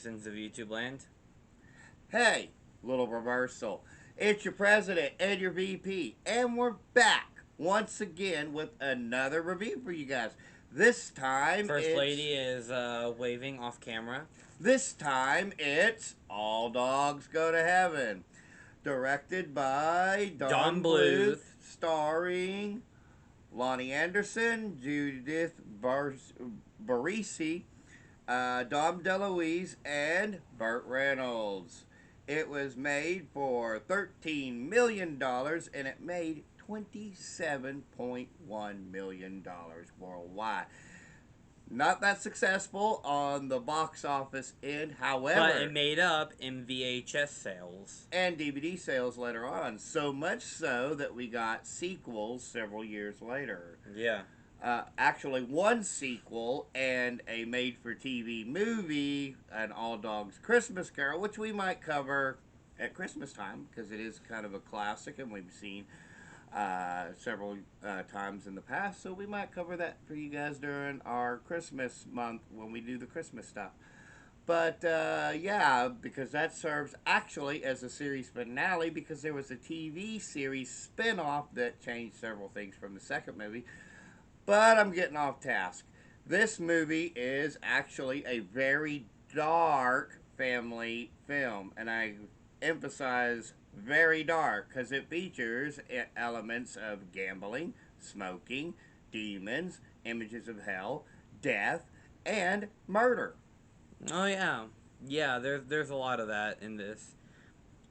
citizens of YouTube land. Hey, little reversal. It's your president and your VP, and we're back once again with another review for you guys. This time First it's Lady is waving off camera. All Dogs Go to Heaven, directed by Don Don Bluth, Bluth. starring Lonnie Anderson, Judith Barisi, Dom DeLuise, and Burt Reynolds. It was made for $13 million and it made $27.1 million worldwide. Not that successful on the box office end, But it however, made up in VHS sales. and DVD sales later on. So much so that we got sequels several years later. Yeah. Actually, one sequel and a made for TV movie, An All Dogs Christmas Carol, which we might cover at Christmas time because it is kind of a classic and we've seen several times in the past. So we might cover that for you guys during our Christmas month when we do the Christmas stuff. But yeah, because that serves actually as a series finale because there was a TV series spin off that changed several things from the second movie. But I'm getting off task. This movie is actually a very dark family film, and I emphasize very dark because it features elements of gambling, smoking, demons, images of hell, death, and murder. Oh yeah. Yeah, there's a lot of that in this.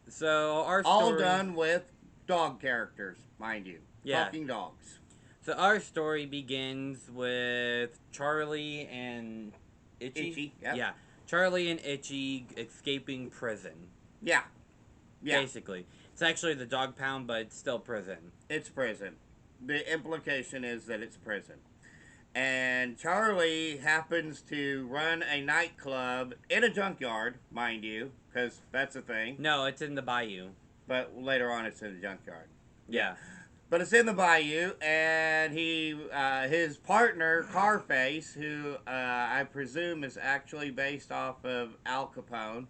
So our All story done with dog characters, mind you. Yeah. Talking dogs. So our story begins with Charlie and Itchy. Itchy, yep. Yeah. Charlie and Itchy escaping prison. Yeah, yeah. Basically. It's actually the dog pound, but it's still prison. It's prison. The implication is that it's prison. And Charlie happens to run a nightclub in a junkyard, mind you, because that's a thing. No, it's in the bayou. But later on, it's in the junkyard. Yeah. But it's in the bayou, and his partner Carface, who I presume is actually based off of Al Capone,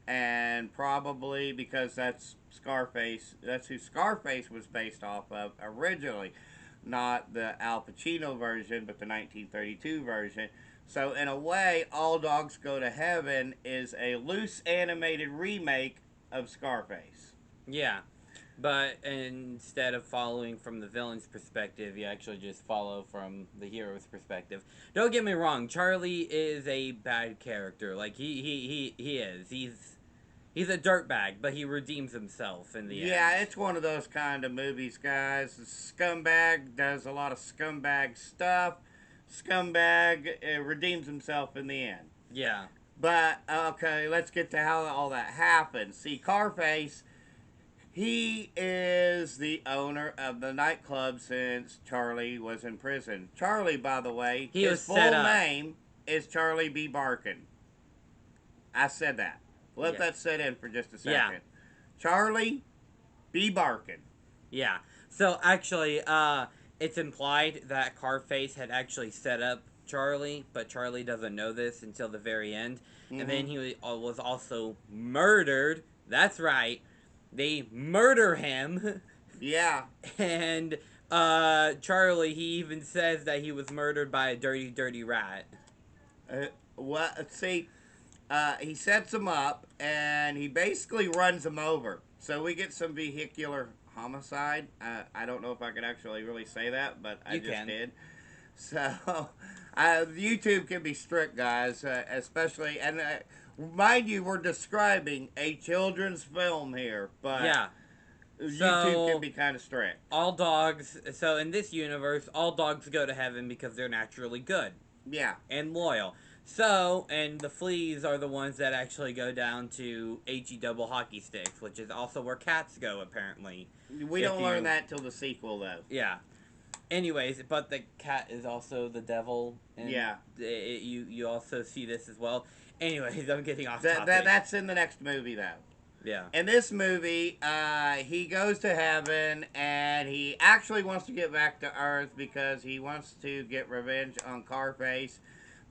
and probably because that's Scarface. That's who Scarface was based off of originally, not the Al Pacino version, but the 1932 version. So in a way, All Dogs Go to Heaven is a loose animated remake of Scarface. Yeah. But instead of following from the villain's perspective, you actually just follow from the hero's perspective. Don't get me wrong, Charlie is a bad character. Like he is. He's a dirtbag, but he redeems himself in the end. Yeah, it's one of those kind of movies, guys. The scumbag does a lot of scumbag stuff. Scumbag redeems himself in the end. Yeah. But, okay, let's get to how all that happens. See, Carface, he is the owner of the nightclub since Charlie was in prison. Charlie, by the way, his full name is Charlie B. Barkin. I said that. Let that set in for just a second. Yeah. Charlie B. Barkin. Yeah. So actually, it's implied that Carface had actually set up Charlie, but Charlie doesn't know this until the very end. Mm-hmm. And then he was also murdered. That's right. They murder him. Yeah. And Charlie, he even says that he was murdered by a dirty, dirty rat. See, he sets him up, and he basically runs him over. So we get some vehicular homicide. I don't know if I could actually really say that, but I just did. So, YouTube can be strict, guys, especially, and mind you, we're describing a children's film here, but yeah. YouTube can be kind of strict. So in this universe, all dogs go to heaven because they're naturally good. Yeah. And loyal. So, and the fleas are the ones that actually go down to HE double hockey sticks, which is also where cats go, apparently. We don't learn that till the sequel, though. Yeah. Anyways, but the cat is also the devil. And yeah. You also see this as well. Anyways, I'm getting off topic. That's in the next movie, though. Yeah. In this movie, he goes to heaven, and he actually wants to get back to Earth because he wants to get revenge on Carface.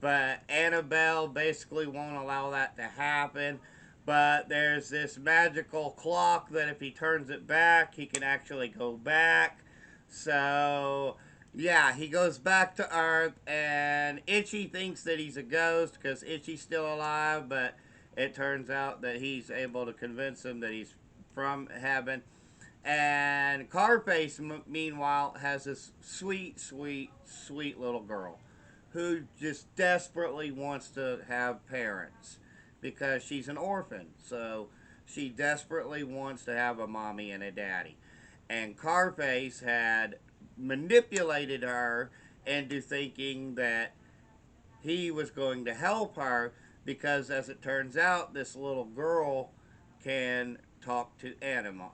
but Annabelle basically won't allow that to happen. But there's this magical clock that if he turns it back, he can actually go back. So, yeah, he goes back to Earth, and Itchy thinks that he's a ghost because Itchy's still alive, but it turns out that he's able to convince him that he's from heaven. And Carface, meanwhile, has this sweet, sweet, sweet little girl who just desperately wants to have parents because she's an orphan. So she desperately wants to have a mommy and a daddy. And Carface had manipulated her into thinking that he was going to help her because, as it turns out, this little girl can talk to animals,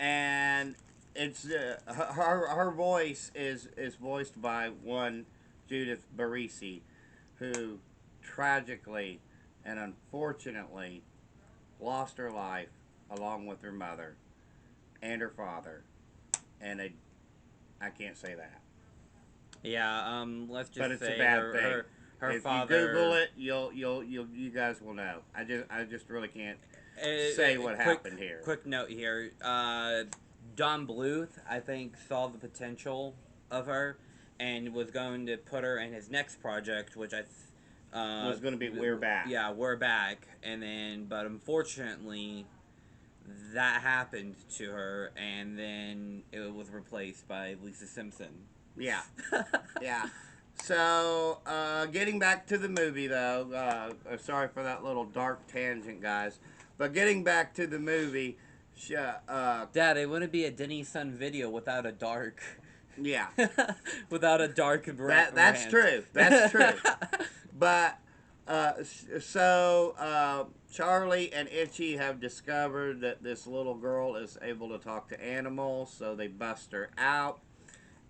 and it's her voice is voiced by one Judith Barisi, who tragically and unfortunately lost her life along with her mother and her father, and I can't say that, Yeah, let's but just it's a say bad thing. her If you Google father. it, you guys will know. I just really can't say what Quick happened here. quick note here. Don Bluth, I think, saw the potential of her and was going to put her in his next project, which Was going to be We're Back. yeah, we're back. And then, but unfortunately, that happened to her, and then it was replaced by Lisa Simpson. Yeah, yeah. So, getting back to the movie, though, sorry for that little dark tangent, guys. But getting back to the movie, Dad, it wouldn't be a Denny Sun video without a dark, yeah, without a dark that's rant. true. That's true. But so Charlie and Itchy have discovered that this little girl is able to talk to animals, so they bust her out.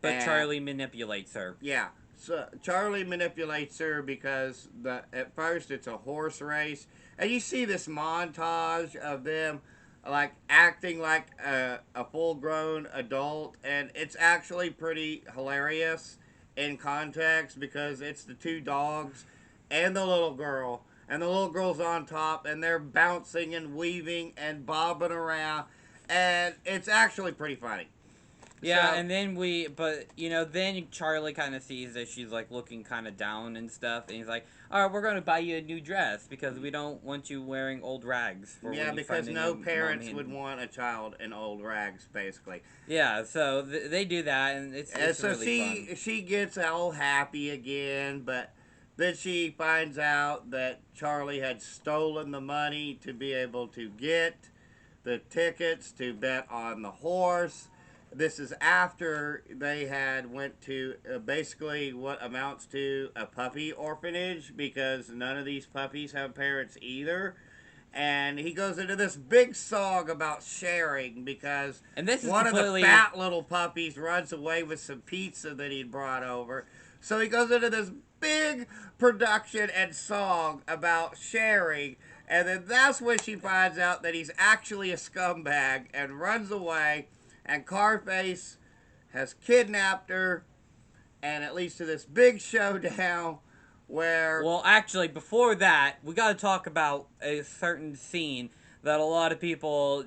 But And Charlie manipulates her. yeah, so Charlie manipulates her because at first it's a horse race, and you see this montage of them like acting like a full grown adult, and it's actually pretty hilarious in context because it's the two dogs and the little girl, and the little girl's on top, and they're bouncing and weaving and bobbing around, and it's actually pretty funny. Yeah, So and then then Charlie kind of sees that she's like looking kind of down and stuff, and he's like, "All right, we're gonna buy you a new dress because we don't want you wearing old rags for yeah, when you find because a no new parents mommy." would And want a child in old rags, basically. yeah, so they do that, and And it's so really fun. she gets all happy again, but then she finds out that Charlie had stolen the money to be able to get the tickets to bet on the horse. This is after they had went to basically what amounts to a puppy orphanage because none of these puppies have parents either. And he goes into this big song about sharing because And this is one of the completely fat little puppies runs away with some pizza that he'd brought over. So he goes into this big production and song about sharing, and then that's when she finds out that he's actually a scumbag and runs away, and Carface has kidnapped her, and it leads to this big showdown where Well, actually, before that, we got to talk about a certain scene that a lot of people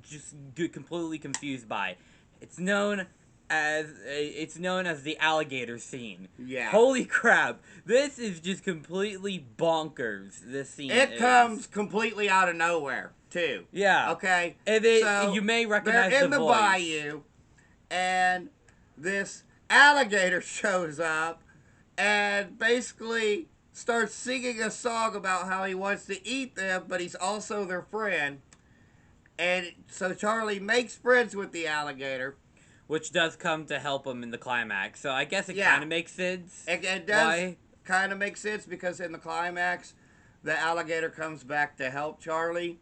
just get completely confused by. It's known it's known as the alligator scene. yeah, Holy crap! This is just completely bonkers. This scene it is. comes completely out of nowhere, too. Yeah, Okay? and you So may they're recognize the in the voice. bayou, and this alligator shows up and basically starts singing a song about how he wants to eat them, but he's also their friend. And so Charlie makes friends with the alligator. Which does come to help him in the climax. So I guess it Yeah, kind of makes sense. it does Why? kind of make sense because in the climax, the alligator comes back to help Charlie,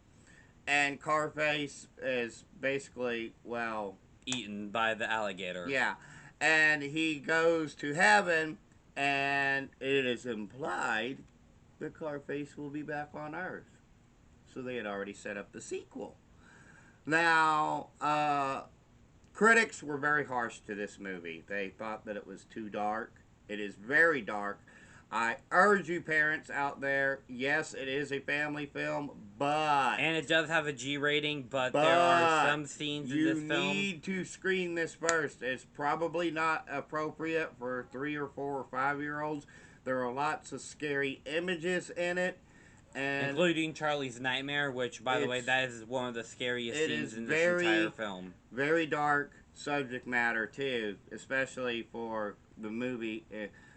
and Carface is basically, well, Eaten by the alligator. yeah. And he goes to heaven, and it is implied that Carface will be back on Earth. So they had already set up the sequel. Now, critics were very harsh to this movie. They thought that it was too dark. It is very dark. I urge you parents out there, yes, it is a family film, And it does have a G rating, but there are but some scenes in you this film. need to screen this first. It's probably not appropriate for 3 or 4 or 5 year olds. There are lots of scary images in it, and Including Charlie's Nightmare, which, by the way, it's that is one of the scariest it is scenes in this entire very film. very dark subject matter too, especially for the movie,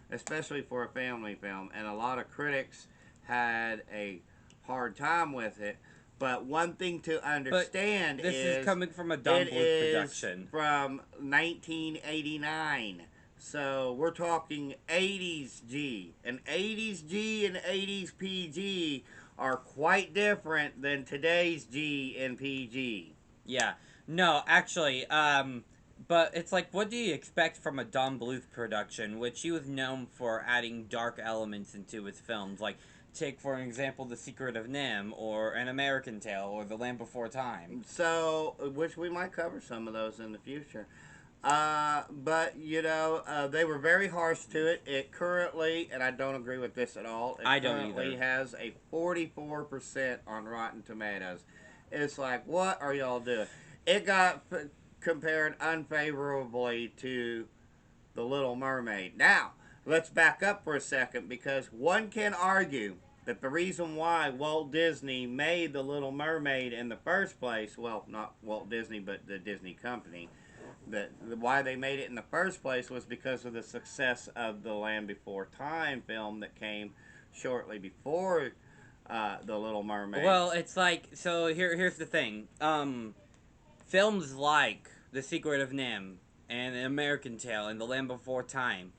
especially for a family film, and a lot of critics had a hard time with it. But one thing to But understand this is is coming from a Don it Bluth is production. from 1989. So we're talking 80s G. And 80s G and 80s PG are quite different than today's G and PG. Yeah. No, actually, but it's like, what do you expect from a Don Bluth production, which he was known for adding dark elements into his films? Like, take, for example, The Secret of Nim, or An American Tale, or The Land Before Time. So, which we might cover some of those in the future. But they were very harsh to it. It currently, and I don't agree with this at all. It I don't currently either. has a 44% on Rotten Tomatoes. It's like, what are y'all doing? It got compared unfavorably to The Little Mermaid. Now, let's back up for a second because one can argue that the reason why Walt Disney made The Little Mermaid in the first place, well, not Walt Disney, but the Disney company, that why they made it in the first place was because of the success of the Land Before Time film that came shortly before The Little Mermaid. Well, it's like, so here's the thing. Films like The Secret of Nim and An American Tale and The Land Before Time,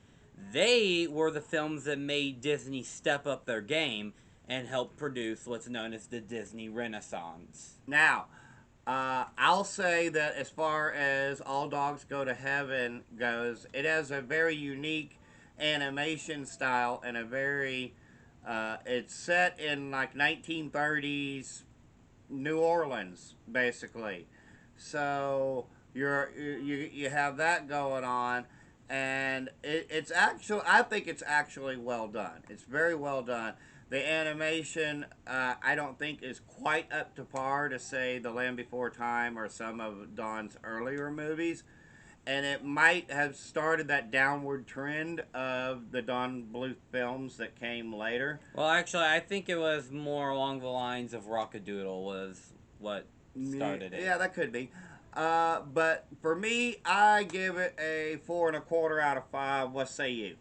they were the films that made Disney step up their game and help produce what's known as the Disney Renaissance. Now, I'll say that as far as All Dogs Go to Heaven goes, it has a very unique animation style and a very. It's set in like 1930s New Orleans, basically. So you have that going on, and it's actually I think it's actually well done. It's very well done. The animation I don't think is quite up to par to say The Land Before Time or some of Don's earlier movies, and it might have started that downward trend of the Don Bluth films that came later. Well, actually, I think it was more along the lines of Rockadoodle was what started it. Yeah, that could be. But for me, I give it a 4.25 out of 5. What say you?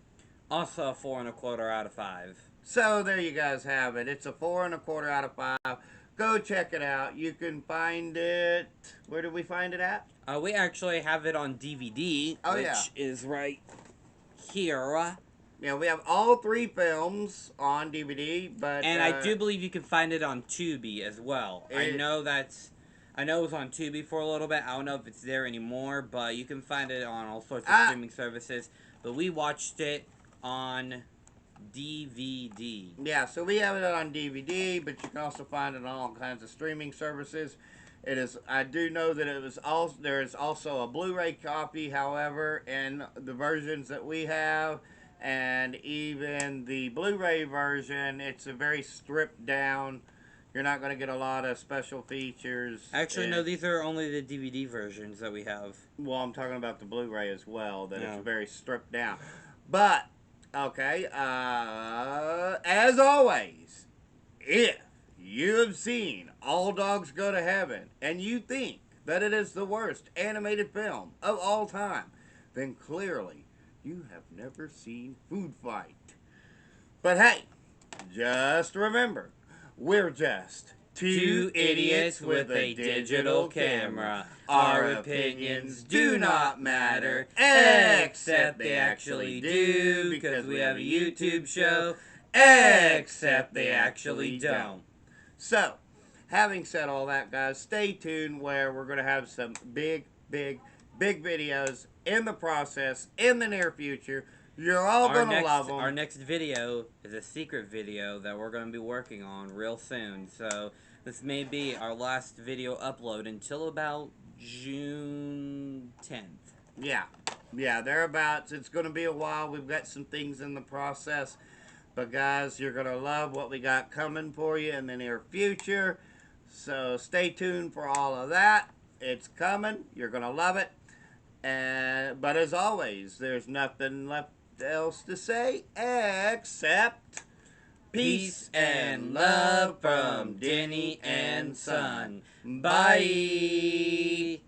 Also, a 4.25 out of 5. So there you guys have it. It's a 4.25 out of 5. Go check it out. You can find it. Where did we find it at? We actually have it on DVD, Oh yeah, which is right here. yeah. We have all 3 films on DVD, but And I do believe you can find it on Tubi as well. I know it was on Tubi for a little bit. I don't know if it's there anymore, but you can find it on all sorts of streaming services. But we watched it on DVD. Yeah, so we have it on DVD, but you can also find it on all kinds of streaming services. It is. I do know that it was also there is also a Blu-ray copy, however, in the versions that we have, and even the Blu-ray version, it's a very stripped down. You're not going to get a lot of special features. Actually, no, these are only the DVD versions that we have. Well, I'm talking about the Blu-ray as well. That Yeah. it's very stripped down, but okay. As always, if you have seen All Dogs Go to Heaven and you think that it is the worst animated film of all time, then clearly you have never seen Food Fight. But hey, just remember, we're just two idiots with a digital camera. Our opinions do not matter, except they actually do, because we have a YouTube show, except they actually don't. So, having said all that, guys, stay tuned where we're going to have some big videos in the process in the near future. You're all going to love them. Our next video is a secret video that we're going to be working on real soon. So, this may be our last video upload until about June 10th. Yeah. Yeah, thereabouts. It's going to be a while. We've got some things in the process. But guys, you're going to love what we got coming for you in the near future. So stay tuned for all of that. It's coming. You're going to love it. And but as always, there's nothing left else to say except Peace and love from Denny and Son. Bye.